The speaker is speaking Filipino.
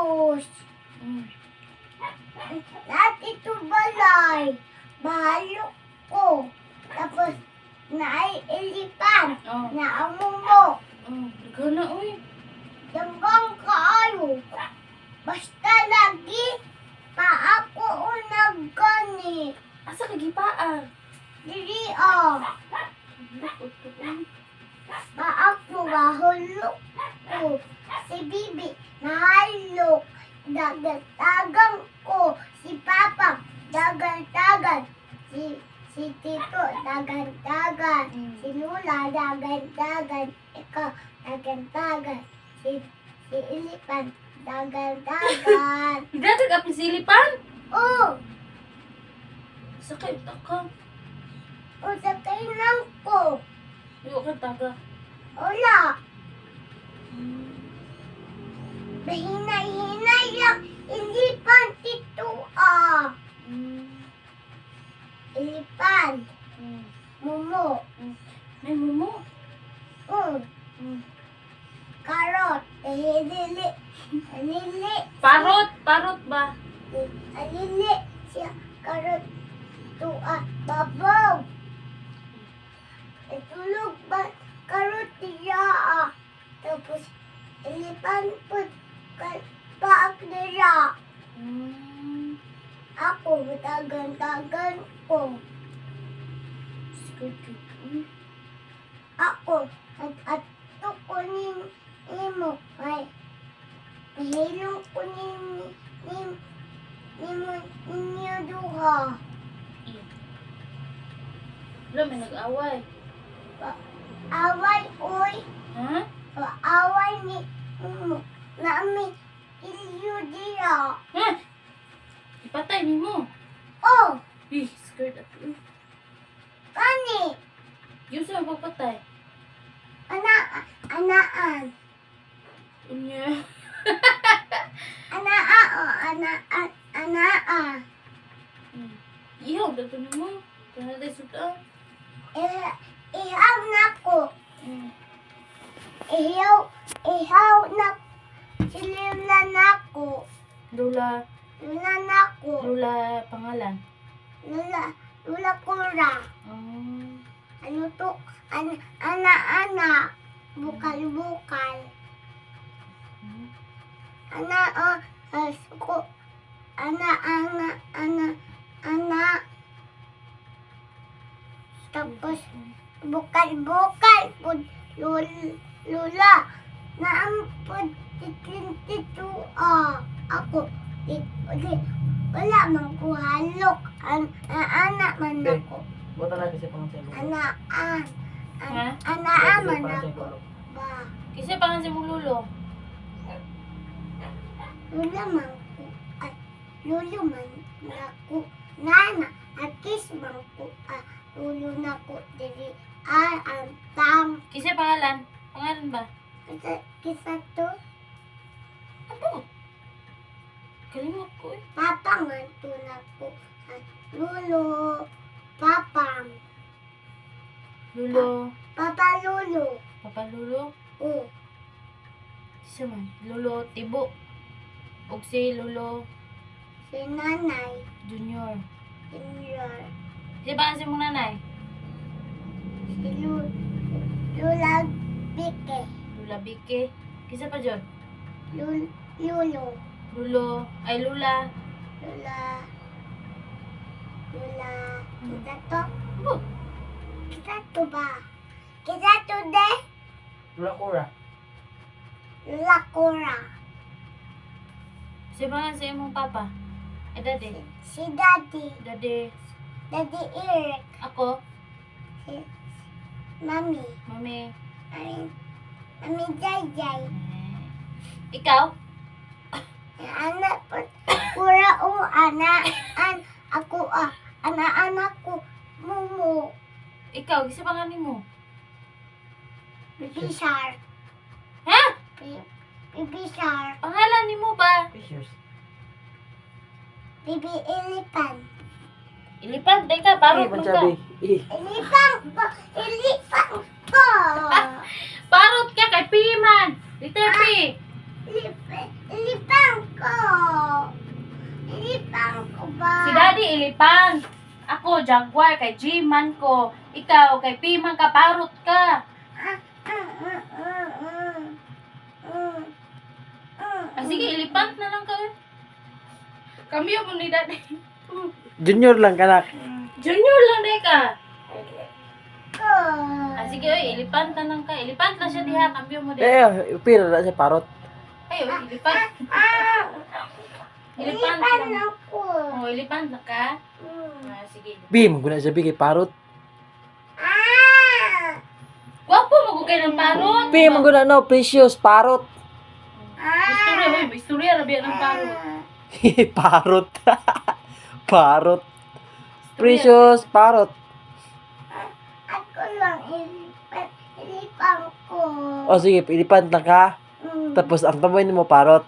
Tapos, lahat ito balay. Bahalo ko. Tapos, nailipan. Oh. Naamumo. Ikaw na, uy. Dambang kaayo. Basta lagi pa ako unagani. Asa ka gipaa? Diri pa ako mahulog ko. Si Bibi nahalok. Dagan-dagan ko. Si Papa dagan-dagan. Si Tito dagan-dagan. Si Lula dagan-dagan. Ikaw dagan-dagan. Si Ilipan dagan-dagan. Dagat ka pisilipan? Oh! Sakay ka. O sakay lang ko. Ayaw ka taga. Wala. Mahinay-hinay lang. Ilipan tito Ilipan. Mumo. May mumo. Karot. Lili. Lili. Parot. Parot ba? Lili. Siya. Karot. Babaw. Itulog ba? Karot niya Tapos, ilipan po. Paak nila. Ako, tagan-tagan ko. Ako, at kunin mo. Ay, mahilong kunin ninyo duha. Wala, may nag-away. Away, oy. Ha? Away ni nami ilyo diya. Ha? Ipatay ni mo. Oh, Scared ako. kani. Yung sa'yo magpatay. Anaan. Unya. Anaa. Ihaw, dato ni mo. Kaya tayo suta. Ihaw na ko. Ihaw na. Silila na ko. Lula. Lula na ko. Lula pangalan. Lula kura. Ano to? Ana. Bukal. Suko. Ana. Tapos, bukal. Pud, lula. Naampod, tito. Ako. Wala man ko halok. Anak man ako. Buta na kasi pang selo. Anaa man ako. Ba. Kasi pangan si mong lulo. Lula man ko. At lulo man ako. Nana. At kiss man ko. Lulo na ko. Dili. Tam. Kasi pangalan. Pangalan ba? Kisa to. Ano? Kalimot ko eh. Papa man to na ko. At lulo. Papam. Lulo. Papa lulo. Papa Lulo. Oh. Isa man. Lulo Tibo. Ug si Lulo Si nanay. Junior. Senior. Kasi pangan si mong nanay? Si Lula Bike. Lula Bike. Kisa pa dyan? Lulo. Lulo. Ay Lula. Lula. Kita to. Oh. Kita to ba? Kita to de. Lula kura. Lula Cora. Kasi pangan sa imong papa? Eh dati? Si Daddy. Dati. Daddy Eric. Ako? Si Mami. Mami. Mami Jai. Ikaw? Anak po. Pura anak. Ako anak ko. Mumu. Ikaw? Kasi pangan mo? Bibi Shark. Ha? Bibi Shark. Pangalan ni mo ba? Fishers. Bibi Elephant. Ilipan, teka, parot mo ka. Elephant ko. Elephant ko. Parot ka kay Piman. Liter P. Elephant ko. ilipan. Ako, jaguar, kay G-man ko. Ikaw, kay P-man ka, parot ka. Sige, ilipant na lang ka. Kambyo mo ni daddy. Junior lang kanak. Junior lang de ka. Sige, oy, ilipant na lang ka. Ilipant na siya diha, kambyo mo de. Pira na siya parot. Ay, oy, ilipant. Ilipant Ilipan lang. ako. Oh, ilipant na ka. Sige. Bim, guna siya bigay parot. Gwapo, magugay ng parot. Bim, guna no, precious, parot. Istorya, oy, may istorya, rabi ng parot. Parot. Parot. Precious, parot. Ako lang ilipan ko. O sige, ilipan na ka. Tapos ang tamoy mo parot.